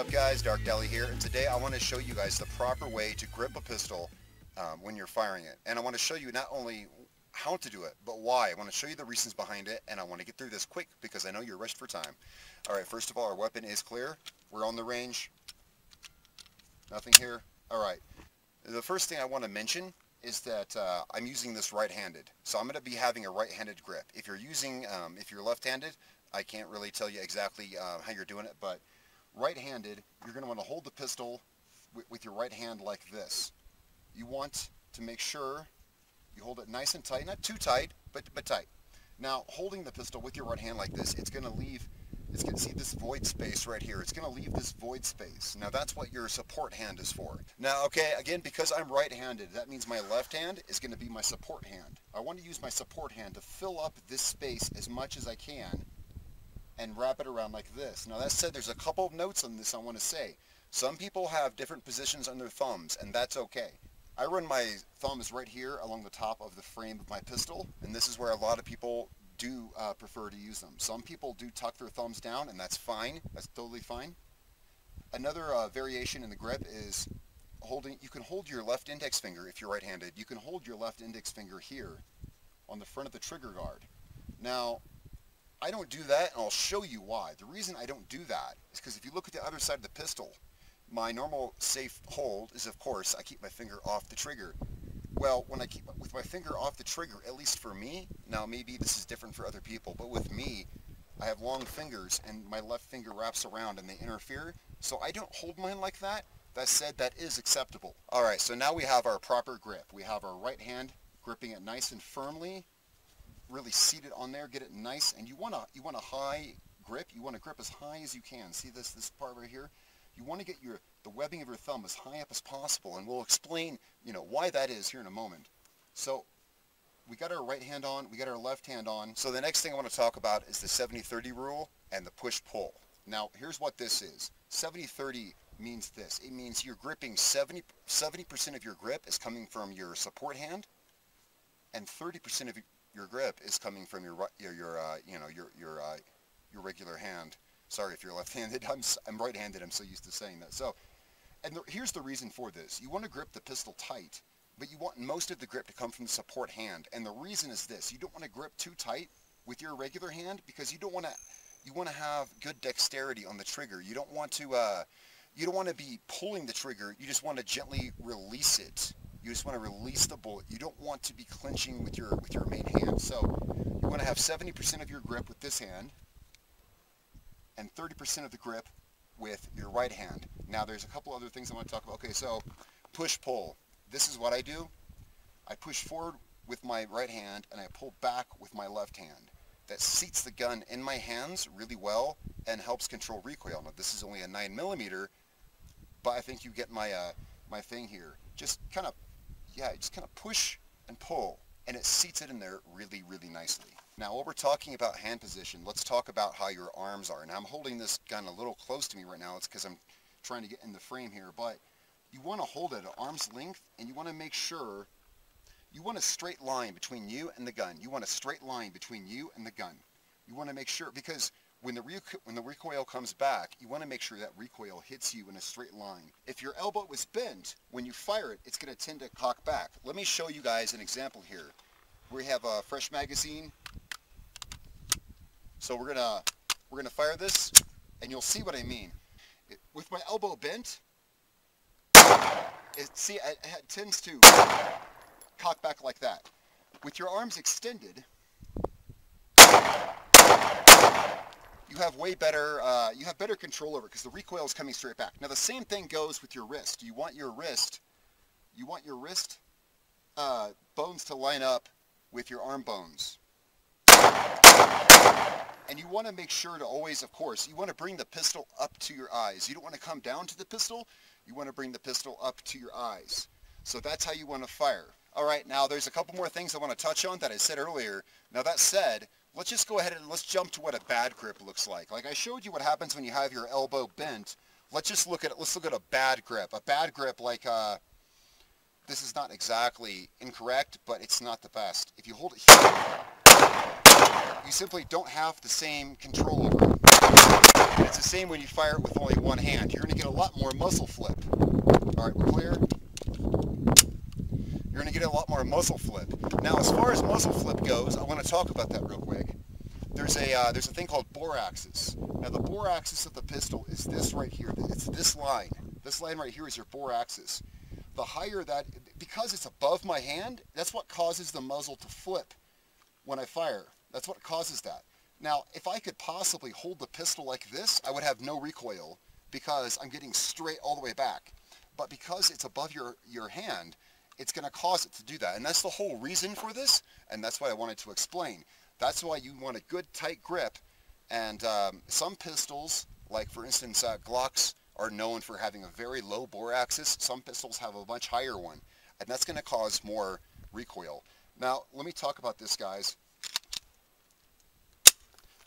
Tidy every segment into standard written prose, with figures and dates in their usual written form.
up guys, Darkdally here, and today I want to show you guys the proper way to grip a pistol when you're firing it. And I want to show you not only how to do it, but why. I want to show you the reasons behind it, and I want to get through this quick because I know you're rushed for time. Alright, first of all, our weapon is clear. We're on the range. Nothing here. Alright, the first thing I want to mention is that I'm using this right-handed. So I'm going to be having a right-handed grip. If you're left-handed, I can't really tell you exactly how you're doing it, but right-handed, you're going to want to hold the pistol with your right hand like this. You want to make sure you hold it nice and tight, not too tight, but tight. Now, holding the pistol with your right hand like this, it's going to see this void space right here. It's going to leave this void space. Now, that's what your support hand is for. Now, okay, again, because I'm right-handed, that means my left hand is going to be my support hand. I want to use my support hand to fill up this space as much as I can and wrap it around like this. Now that said, there's a couple of notes on this I want to say. Some people have different positions on their thumbs, and that's okay. I run my thumbs right here along the top of the frame of my pistol, and this is where a lot of people do prefer to use them. Some people do tuck their thumbs down, and that's fine. That's totally fine. Another variation in the grip is you can hold your left index finger if you're right-handed. You can hold your left index finger here on the front of the trigger guard. Now, I don't do that, and I'll show you why. The reason I don't do that is because if you look at the other side of the pistol, my normal safe hold is, of course, I keep my finger off the trigger. Well, when I keep with my finger off the trigger, at least for me, now maybe this is different for other people, but with me, I have long fingers, and my left finger wraps around, and they interfere, so I don't hold mine like that. That said, that is acceptable. Alright, so now we have our proper grip. We have our right hand gripping it nice and firmly, really seat it on there, get it nice, and you want a high grip. You want to grip as high as you can. See this part right here? You want to get the webbing of your thumb as high up as possible, and we'll explain why that is here in a moment. So we got our right hand on, we got our left hand on. So the next thing I want to talk about is the 70-30 rule and the push-pull. Now here's what this is. 70-30 means this. It means you're gripping 70% of your grip is coming from your support hand, and 30% of your grip is coming from your regular hand. Sorry if you're left-handed. I'm right-handed. I'm so used to saying that. So, here's the reason for this. You want to grip the pistol tight, but you want most of the grip to come from the support hand. And the reason is this: you don't want to grip too tight with your regular hand because you want to have good dexterity on the trigger. You don't want to be pulling the trigger. You just want to gently release it. You just want to release the bullet. You don't want to be clinching with your main hand. So you want to have 70% of your grip with this hand and 30% of the grip with your right hand. Now there's a couple other things I want to talk about. Okay, so push-pull. This is what I do. I push forward with my right hand and I pull back with my left hand. That seats the gun in my hands really well and helps control recoil. Now this is only a 9mm, but I think you get my thing here. Just kind of push and pull, and it seats it in there really, really nicely. Now, while we're talking about hand position, let's talk about how your arms are. Now, I'm holding this gun a little close to me right now. It's because I'm trying to get in the frame here, but you want to hold it at arm's length, and you want to make sure you want a straight line between you and the gun. You want a straight line between you and the gun. You want to make sure, because when the recoil comes back, you want to make sure that recoil hits you in a straight line. If your elbow is bent, when you fire it, it's going to tend to cock back. Let me show you guys an example here. We have a fresh magazine. So we're gonna fire this, and you'll see what I mean. With my elbow bent, it tends to cock back like that. With your arms extended, you have better control over it because the recoil is coming straight back. Now the same thing goes with your wrist. You want your wrist bones to line up with your arm bones. And you want to make sure to always, of course, you want to bring the pistol up to your eyes. You don't want to come down to the pistol. You want to bring the pistol up to your eyes. So that's how you want to fire. All right, now there's a couple more things I want to touch on that I said earlier. Now that said, let's just go ahead and let's jump to what a bad grip looks like. Like I showed you what happens when you have your elbow bent. Let's look at a bad grip. A bad grip, like this is not exactly incorrect, but it's not the best. If you hold it here, you simply don't have the same control over it. And it's the same when you fire it with only one hand. You're going to get a lot more muzzle flip. All right, we're clear? You're going to get a lot more muzzle flip. Now, as far as muzzle flip goes, I want to talk about that real quick. There's a thing called bore axis. Now, the bore axis of the pistol is this right here. It's this line. This line right here is your bore axis. The higher that, because it's above my hand, that's what causes the muzzle to flip when I fire. That's what causes that. Now, if I could possibly hold the pistol like this, I would have no recoil because I'm getting straight all the way back. But because it's above your hand, it's going to cause it to do that. And that's the whole reason for this, and that's what I wanted to explain. That's why you want a good tight grip. And some pistols, like for instance Glocks, are known for having a very low bore axis. Some pistols have a much higher one, and that's going to cause more recoil. Now, let me talk about this, guys.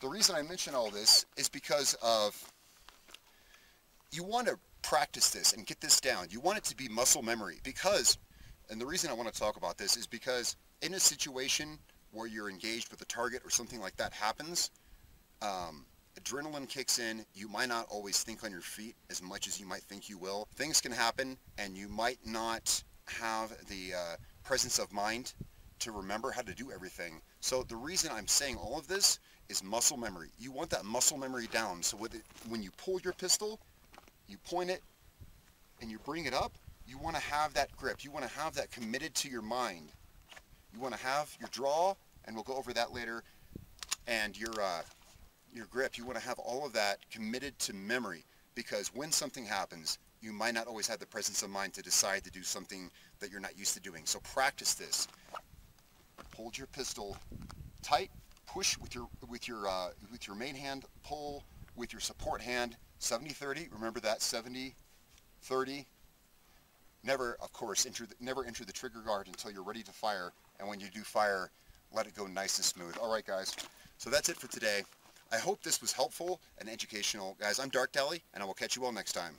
The reason I mention all this is because of, you want to practice this and get this down. You want it to be muscle memory because, and the reason I want to talk about this is because in a situation where you're engaged with a target or something like that happens, adrenaline kicks in. You might not always think on your feet as much as you might think you will. Things can happen and you might not have the presence of mind to remember how to do everything. So the reason I'm saying all of this is muscle memory. You want that muscle memory down, so when you pull your pistol, you point it and you bring it up, you want to have that grip. You want to have that committed to your mind. You want to have your draw, and we'll go over that later, and your grip. You want to have all of that committed to memory, because when something happens, you might not always have the presence of mind to decide to do something that you're not used to doing. So practice this. Hold your pistol tight. Push with your main hand. Pull with your support hand. 70-30. Remember that, 70-30. Never, of course, never enter the trigger guard until you're ready to fire. And when you do fire, let it go nice and smooth. All right, guys. So that's it for today. I hope this was helpful and educational. Guys, I'm Darkdally, and I will catch you all next time.